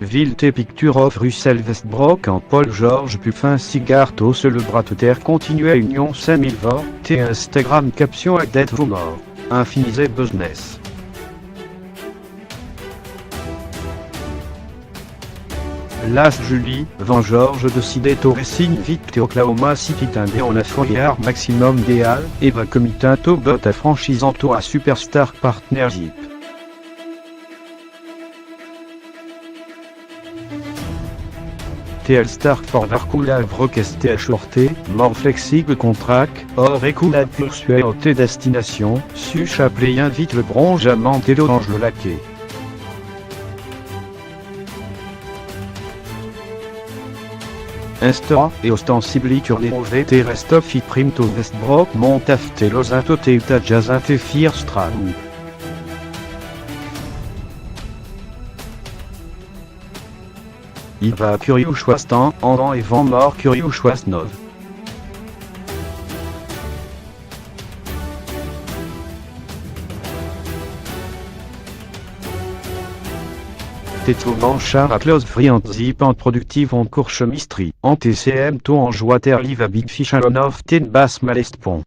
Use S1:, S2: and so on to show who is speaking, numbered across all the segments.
S1: Wilte Picture of Russell Westbrook en Paul George Puffin Cigarto Celebrateur continue Union 5000 vor, T Instagram caption à Dead Rumor. Infinise Business. Las Julie, Van George décidé au Racing Vite Oklahoma City Tindé en affoyard maximum déal, et va comitato bot à franchisanto à Superstar Partnership. TL Star for Varkula Vrokeste à shorté, mort flexible contract, or écoula poursuit au T destination, su chapelet invite le bronze à Mantello l'ange le laquais. Instora et ostensibli sur les OVT Restoff it primto Westbrook montafte losato te uta jazate firstraum. Il va curieux choistant, en vent et vent mort curieux choisnov. Teto manchar à close friand zip en productive en courche mistri, en TCM to en joater live à big fish alon of ten bass malest pont.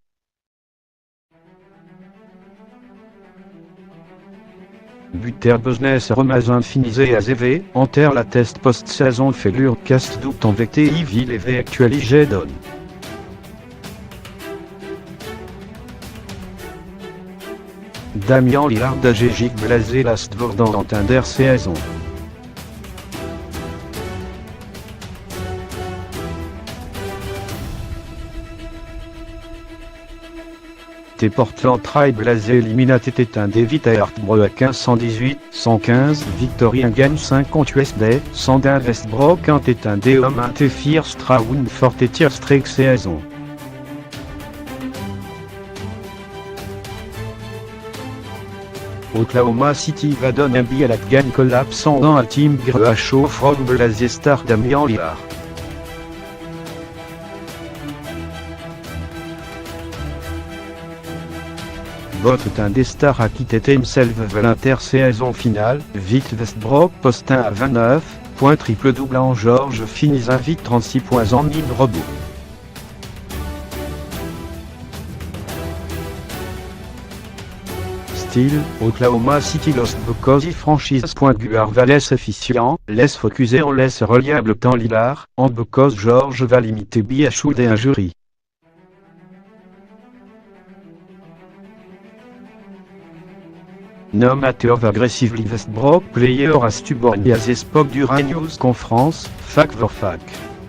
S1: Buter business remazin finisé à ZV, enter la test post-saison fêlure cast doute en VTI ville et V actualisé donne. Damien Lillard d'Agégic blasé la Stvordan dans Tinder saison. T Portland Trail blasé éliminate était un David à Hartbreux à 1518, 115, Victorien gagne 50 USD, Sandin Westbrook un est un D homme un T Fir Straun Fort et Tier Streak saison. Oklahoma City va donner un billet à la gagne collapsant dans un team Greacho from blasé star Damien Lillard. Bot un des stars a quitté himself vers l'inter-saison finale, vite Westbrook postin à 29, point triple double en George finis invite 36 points en 1000 rebond. Style, Oklahoma City Lost because franchise. Guard va laisse efficient, laisse focuser on laisse reliable temps Lillard, en because George va limiter Biachou et un jury. Nom amateur aggressively Westbrook player à Stuborn as Spock du News Conference, fac vor fac.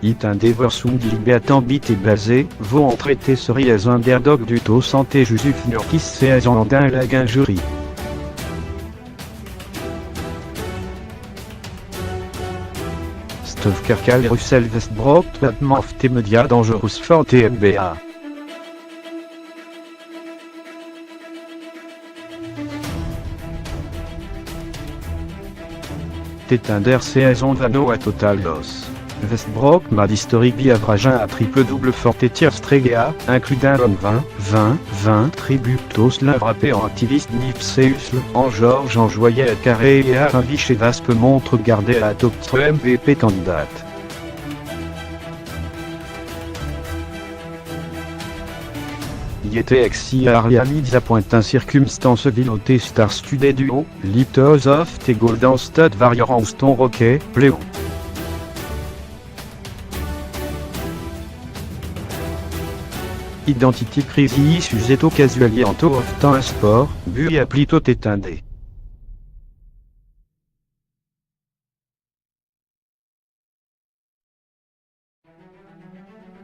S1: It endeavor sung libéatan bit et basé, vos en traité serie as underdog du taux santé Jusuf Nurkis c'est en d'un laguin jury. Steve Kerkal Russell Westbrook traitement of Media Dangerous for TMBA. Tétinder saison vano à total loss. Westbrook mad historique bi avragin à triple double forte et tiers strégea, inclus d'un homme 20 tributos la frappé en activiste Nipseus en George en joyet à carré et à un chez Vaspe montre garder à la top 3 MVP candidate. Yete exi ariamid à point un circumstance viloté star studé duo, Liptos of te golden stud variant Houston Rocket, Pléo. Identity crisis suseto casualiento of temps un sport, bui plito tétindé.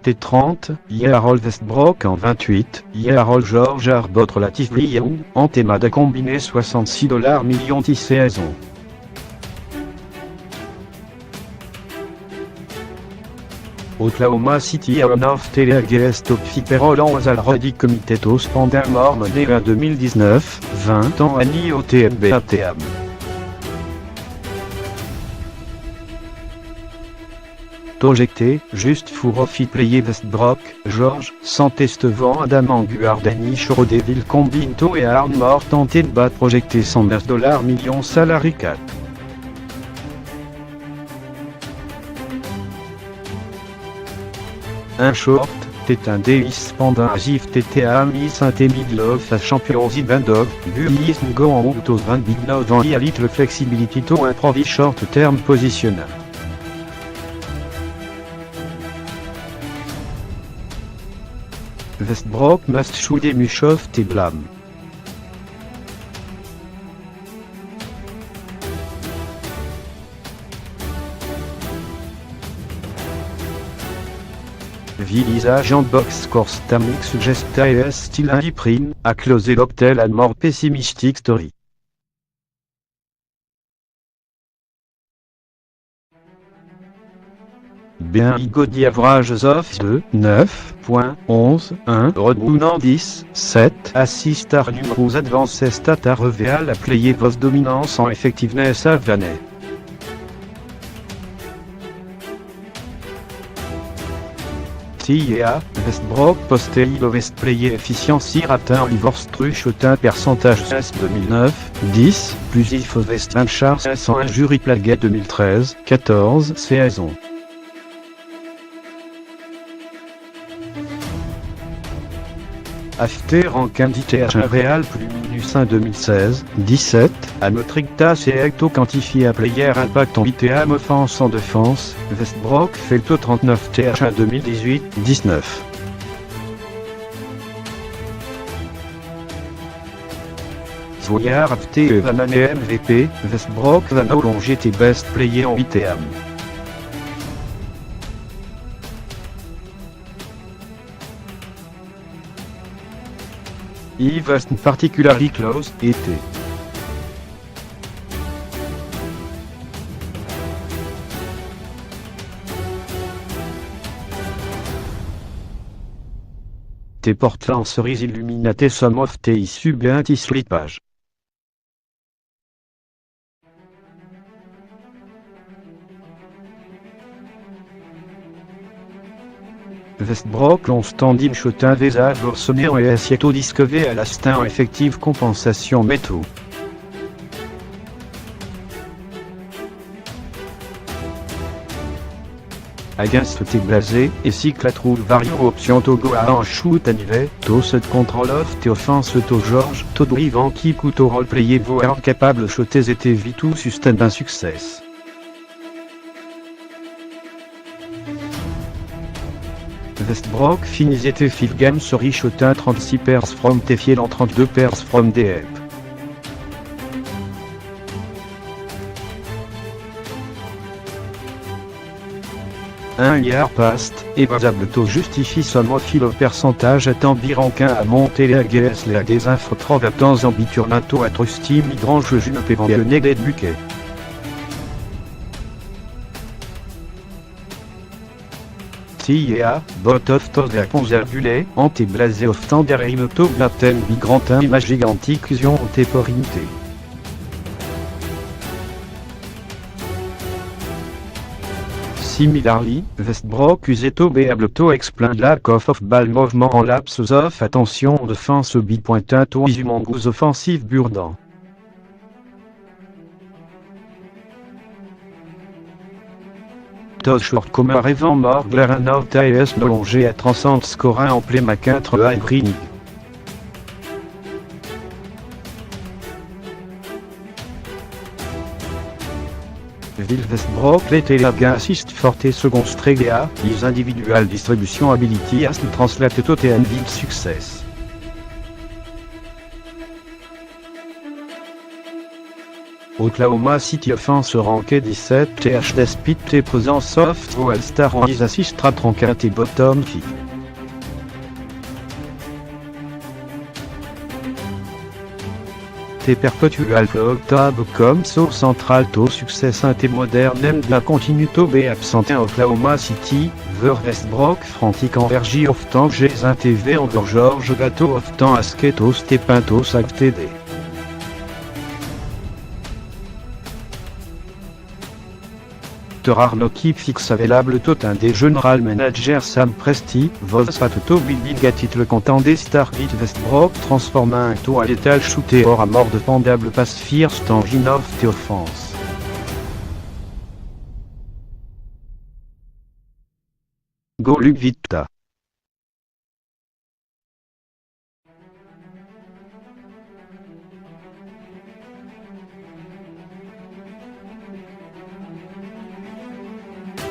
S1: T30, Harold Westbrook en 28, Harold George Arbot relatively young, en théma de combiné $66 millions de saison. Oklahoma City a of Teleagest of Fiperol en Alrodi Comité Tos pendant mort mené en 2019, 20 ans à Ni au TMBATM. Tojecté, juste Fourofi Player Westbrook, George, santé Stevant Adam Anguardani Chorodeville Combinto et Armor tenté de battre projecté $100 millions salary cap. Un short, t'es un déis pendant agif TTA mi Saint-Emilov à champion Zibandov, Buis Ngo en Outos 20 Big Love en Elite le Flexibility to Improvis Short Term Positional. Westbrook must shoot Mushov te blam. Vilisage en box course tamic suggesta es style indiprime, a closé l'octel and more pessimistic story. Bien Igodi averages of 2, 9.11, 1, Rodbounant 10, 7, assist ar numerous advances stat à reveal à player vos dominance en effectiveness à Vanet. TIA, Westbrook posté West player efficiency ratin Livorstruch autin percentage S 2009, 10, plus if West 20 char 501 jury plaguet 2013, 14 saison. After en candidat un Real plus minus 1 2016, 17, à Motrictas et Ecto quantifié à player impact en ITAM offense en défense, Westbrook fait le taux 39 TH1 2018, 19. Voyard FT van année MVP, Westbrook van prolonger tes best player en ITAM. Yves particularly close, été. Tes portants cerise illuminaté some of tes issus bien tis slipage. Westbrook on standim chotin visage au sonner et assieto discové à l'instinct effective compensation métaux. Against tes blasé, et si que la trouve vario option togo à en shoot anivet, to se contrôle off te offense to George, to drivan qui couteau roleplayer voire capable shotés et vitou sustain d'un succès. Westbrook finis et fil game sur Richotin 36 pairs from Tefiel en 32 pairs from DF. Un yard past, et basable taux justifie son mofil of percentage à tambiranquin à monter les agues les des infos trov à temps ambiturnato à trustim hydrange jume pévant le néglé de buquet. TIA, bot of tos de la conservulé, anti-blasé of tenderimoto blatem migrantin image gigantique usion antéporinité. Similarly, Westbrook useto beableto explain lack of ball movement en lapses of attention défense bipointin to isumangus offensive burdant. Tos short comme un rêvant mort glaranov TS prolongé à transcende scorin en play ma 4 high green. Ville Westbrook l'été la assist forte second stregea, is individual distribution ability as translate to and ville success. Oklahoma City offense ranké 17 TH despite tes présence soft ou All-Star en assist tronquin tes bottom fi. Tes perpétual tab comme source centrale to succès tes moderne de la continuité b absentin Oklahoma City, ver Westbrook frantic en vergie of temps j'ai un TV en George gâteau of temps asketos te pintos actd. Rare qui fixe available tot un des general manager Sam Presti, vos fatuto bilgatit le content des Stargate Westbrook transforma un taux à l'étal shooté hors à mort de pendable passe fierce tanginov te offense. Go Luc Vita.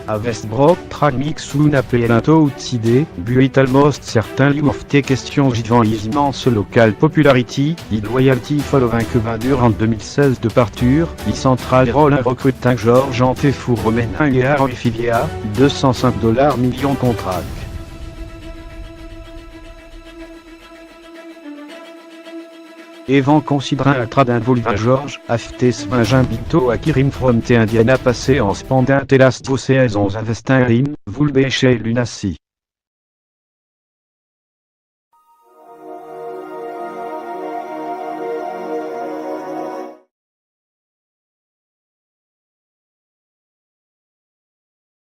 S1: A Westbrook Tragmix Luna Pelanto Utside, Buit Almost certains Liufte questions vivant immense local popularity, loyalty following que va durant 2016 de parture, central rôle recrutant Georges Antefou Romain Inguer Filia, $205 millions contract. Evan considérant un tradin volva George, Aftes Vingin Bito Akirim from te Indiana passé en spandin Telas 11 Avestin Rim, Vulbe chez Lunassi.